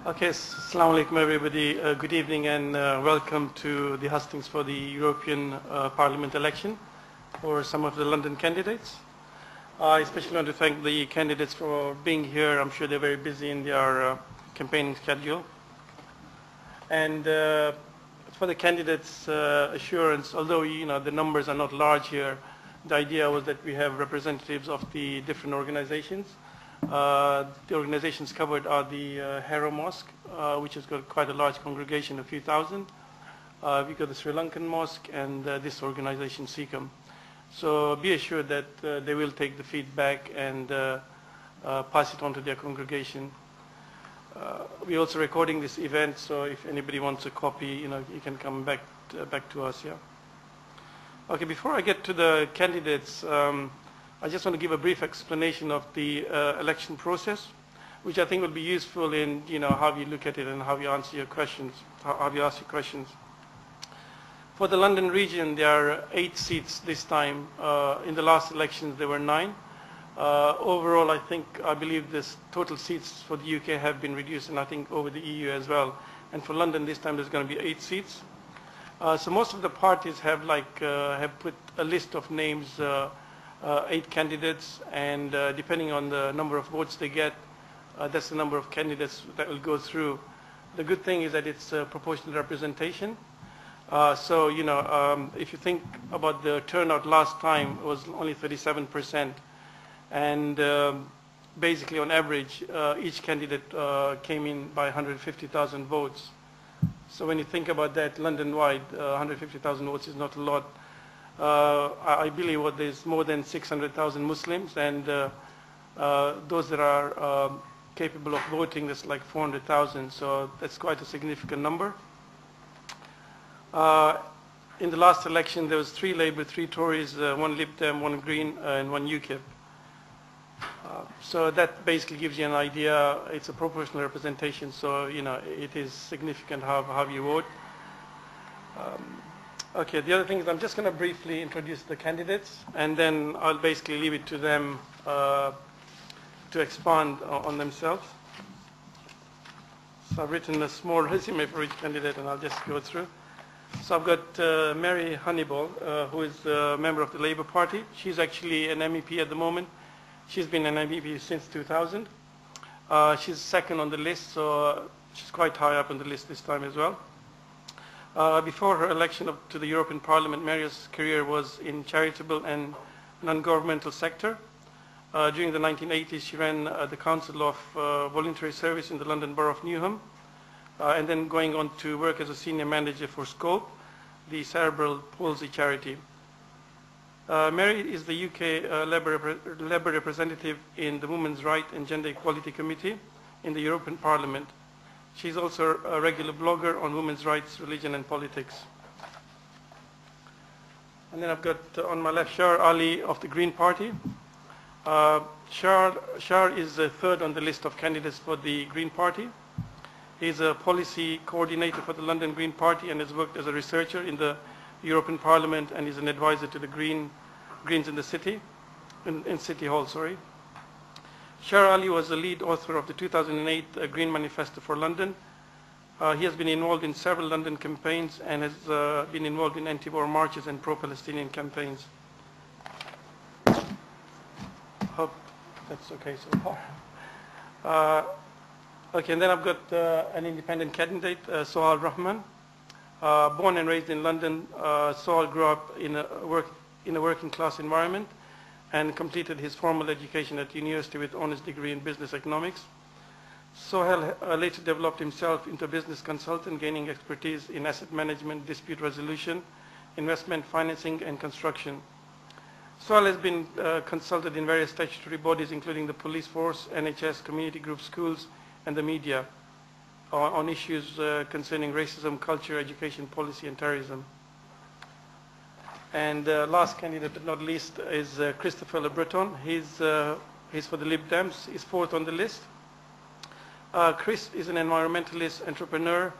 Okay, Assalamu alaikum everybody. Good evening and welcome to the hustings for the European Parliament election for some of the London candidates. I especially want to thank the candidates for being here. I'm sure they're very busy in their campaigning schedule. And for the candidates' assurance, although the numbers are not large here, the idea was that we have representatives of the different organizations. The organizations covered are the Harrow Mosque, which has got quite a large congregation, a few thousand. We've got the Sri Lankan Mosque and this organization, SICM. So be assured that they will take the feedback and pass it on to their congregation. We're also recording this event, so if anybody wants a copy, you can come back to us. Yeah. Okay. Before I get to the candidates, I just want to give a brief explanation of the election process, which I think will be useful in how you look at it and how you answer your questions, how you ask your questions. For the London region, there are 8 seats this time. In the last elections, there were 9. Overall, I believe this total seats for the UK have been reduced, and I think over the EU as well. And for London this time, there's going to be 8 seats. So most of the parties have put a list of names, 8 candidates, and depending on the number of votes they get, that's the number of candidates that will go through. The good thing is that it's proportional representation. So if you think about the turnout last time, it was only 37%. And basically, on average, each candidate came in by 150,000 votes. So when you think about that, London-wide, 150,000 votes is not a lot. I believe there's more than 600,000 Muslims, and those that are capable of voting, there's like 400,000. So that's quite a significant number. In the last election, there was 3 Labour, 3 Tories, 1 Lib Dem, 1 Green, and 1 UKIP. So that basically gives you an idea. It's a proportional representation, so it is significant how you vote. Okay, the other thing is I'm just going to briefly introduce the candidates, and then I'll basically leave it to them to expand on themselves. So I've written a small resume for each candidate, and I'll just go through. So I've got Mary Honeyball, who is a member of the Labour Party. She's actually an MEP at the moment. She's been an MEP since 2000. She's second on the list, so she's quite high up on the list this time as well. Before her election to the European Parliament, Mary's career was in charitable and non-governmental sector. During the 1980s, she ran the Council of Voluntary Service in the London Borough of Newham, and then going on to work as a senior manager for SCOPE, the cerebral palsy charity. Mary is the UK Labour representative in the Women's Rights and Gender Equality Committee in the European Parliament. She's also a regular blogger on women's rights, religion and politics. And then I've got on my left Shar Ali of the Green Party. Shar is the third on the list of candidates for the Green Party. He's a policy coordinator for the London Green Party and has worked as a researcher in the European Parliament, and is an advisor to the Greens in the city, in City Hall, sorry. Shar Ali was the lead author of the 2008 Green Manifesto for London. He has been involved in several London campaigns and has been involved in anti-war marches and pro-Palestinian campaigns. Hope that's okay so far. Okay, and then I've got an independent candidate, Sohail Rahman. Born and raised in London, Sohail grew up in a working class environment and completed his formal education at university with honors degree in business economics. Sohail later developed himself into a business consultant, gaining expertise in asset management, dispute resolution, investment financing and construction. Sohail has been consulted in various statutory bodies including the police force, NHS, community groups, schools and the media on issues concerning racism, culture, education, policy and terrorism. And last candidate but not least is Christopher Le Breton. He's for the Lib Dems. He's fourth on the list. Chris is an environmentalist, entrepreneur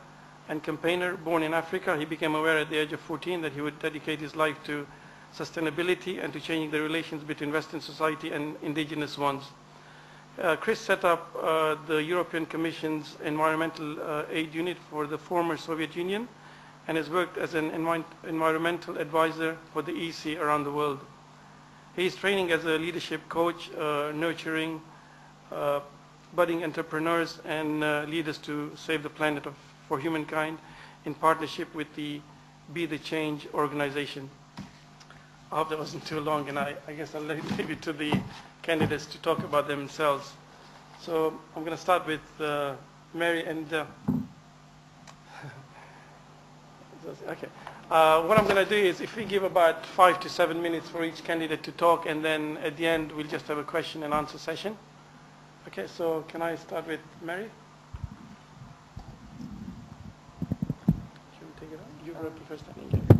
and campaigner born in Africa. He became aware at the age of 14 that he would dedicate his life to sustainability and to changing the relations between Western society and indigenous ones. Chris set up the European Commission's Environmental Aid Unit for the former Soviet Union and has worked as an environmental advisor for the EC around the world. He is training as a leadership coach, nurturing budding entrepreneurs and leaders to save the planet for humankind in partnership with the Be the Change organization. I hope that wasn't too long, and I guess I'll leave it to the candidates to talk about themselves. So I'm going to start with Mary and okay. What I'm going to do is, if we give about 5 to 7 minutes for each candidate to talk, and then at the end we'll just have a question and answer session. Okay, so can I start with Mary? Should we take it up? You prefer standing up?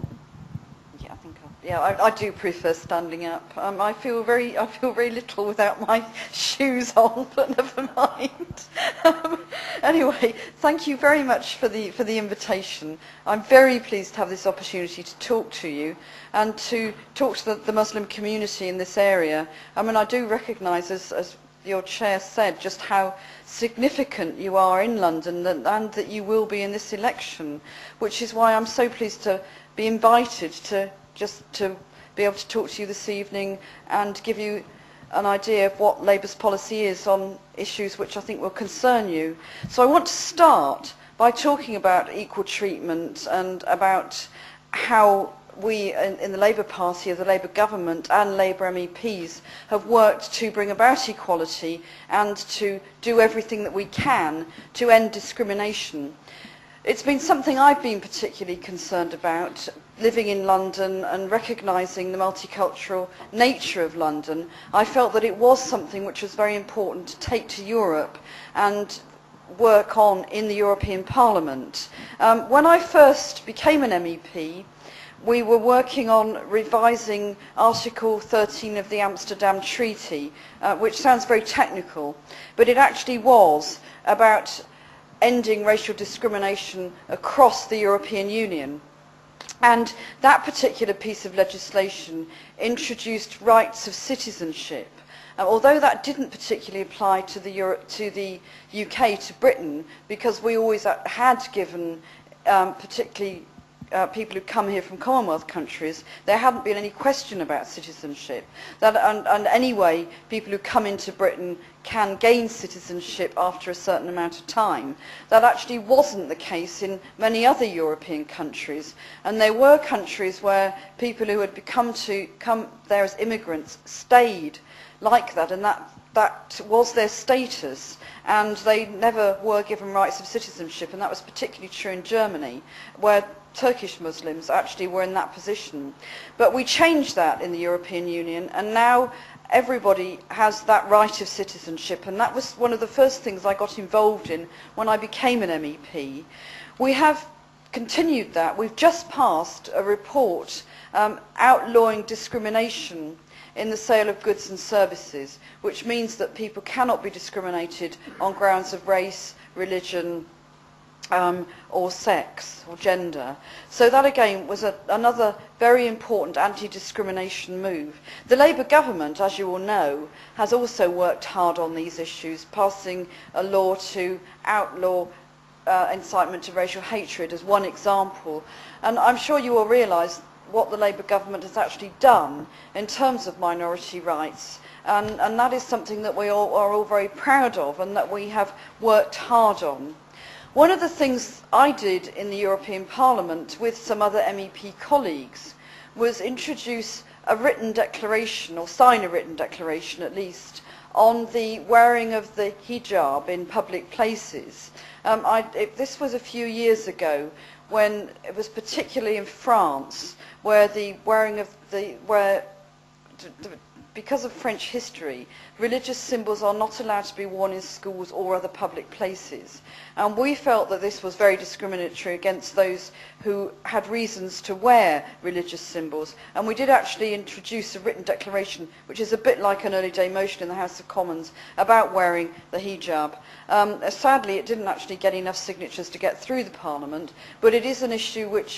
Yeah, I think I do prefer standing up. I feel very little without my shoes on, but never mind. Anyway, thank you very much for the invitation. I'm very pleased to have this opportunity to talk to you and to talk to the Muslim community in this area. I mean, I do recognise, as your chair said, just how significant you are in London and that you will be in this election, which is why I'm so pleased to be invited to be able to talk to you this evening and give you an idea of what Labour's policy is on issues which I think will concern you. So I want to start by talking about equal treatment and about how we in the Labour Party, the Labour government and Labour MEPs have worked to bring about equality and to do everything that we can to end discrimination. It's been something I've been particularly concerned about, living in London and recognising the multicultural nature of London. I felt that it was something which was very important to take to Europe and work on in the European Parliament. When I first became an MEP, we were working on revising Article 13 of the Amsterdam Treaty, which sounds very technical, but it actually was about ending racial discrimination across the European Union. And that particular piece of legislation introduced rights of citizenship. Although that didn't particularly apply to the UK, to Britain, because we always had given particularly people who come here from Commonwealth countries, there hadn't been any question about citizenship. And anyway, people who come into Britain can gain citizenship after a certain amount of time. That actually wasn't the case in many other European countries. And there were countries where people who had come there as immigrants stayed like that, and that was their status, and they never were given rights of citizenship. And that was particularly true in Germany, where Turkish Muslims actually were in that position. But we changed that in the European Union, and now everybody has that right of citizenship, and that was one of the first things I got involved in when I became an MEP. We have continued that. We've just passed a report outlawing discrimination in the sale of goods and services, which means that people cannot be discriminated on grounds of race, religion, or sex or gender. So that again was another very important anti-discrimination move. The Labour government, as you all know, has also worked hard on these issues, passing a law to outlaw incitement to racial hatred as one example. And I'm sure you all realise what the Labour government has actually done in terms of minority rights. And that is something that we all are all very proud of and that we have worked hard on. One of the things I did in the European Parliament with some other MEP colleagues was introduce a written declaration, or sign a written declaration at least, on the wearing of the hijab in public places. This was a few years ago, when it was particularly in France, where the wearing of because of French history, religious symbols are not allowed to be worn in schools or other public places. And we felt that this was very discriminatory against those who had reasons to wear religious symbols. And we did actually introduce a written declaration, which is a bit like an early day motion in the House of Commons, about wearing the hijab. Sadly, it didn't actually get enough signatures to get through the Parliament, but it is an issue which